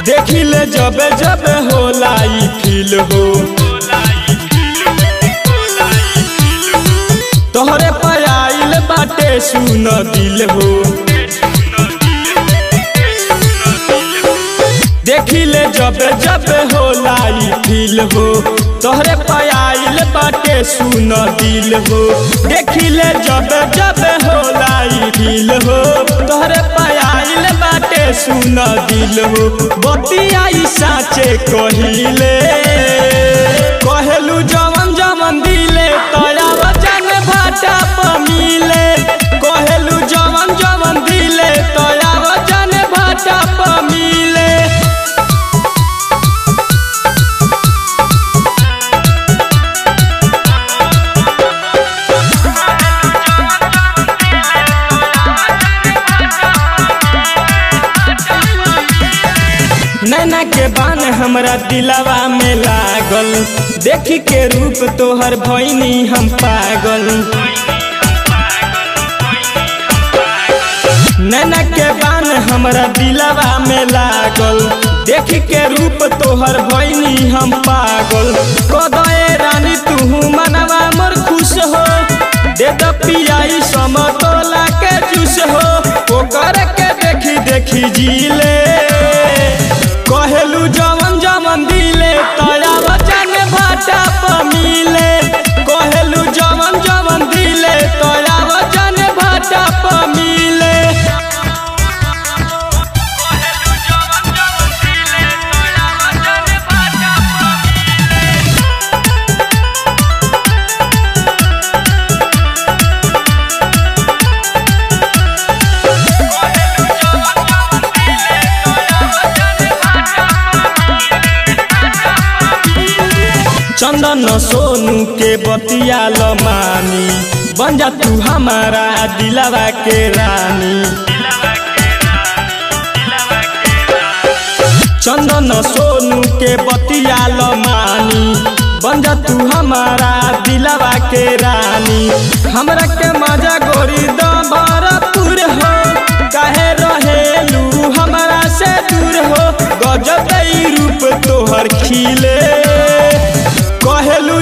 देखिले जब जब होला ई फील हो तोहरे पर आइल बाटे सुन दिल हो। देखिले जब जब होला ई फील हो तोहरे पर आइल बाटे सुन दिल हो। देखिले जब जब होला ई फील हो तोहरे पर आइल बाटे सुन दिल हो। बतिया ई साचे कहिले कहलू जवन जवन दिले तोरा वचन भाटा प मिले। कहलू जवन जवन दिले तोरा वचन भाटा प मिले। नैना के बान हमरा दिलवा में लागल देखी के रूप तोहर भइनी हम पागल। नैना के बान हमरा दिलवा में लागल देखी के रूप तोहर भइनी हम पागल। कदए रानी तू मनवा मोर खुश हो दे द पियाई समतोला के जूस हो। ओकर के देखी देखी जीले कहलू जवन जवन दिले तोरा वचन भाटा प मिले। कहलू जवन जवन दिले तोरा वचन भाटा प मिले। चंदन सोनू के बतिया मानी बन जा तू हमारा दिलवा के रानी। चंदन सोनू के बतिया मानी बन जा तू हमारा दिलवा के रानी। हमरा के मजा गोरी द भरपूर हो काहे रहेलू हमरा से दूर हो। गजब रूप तोहर खिले कहलू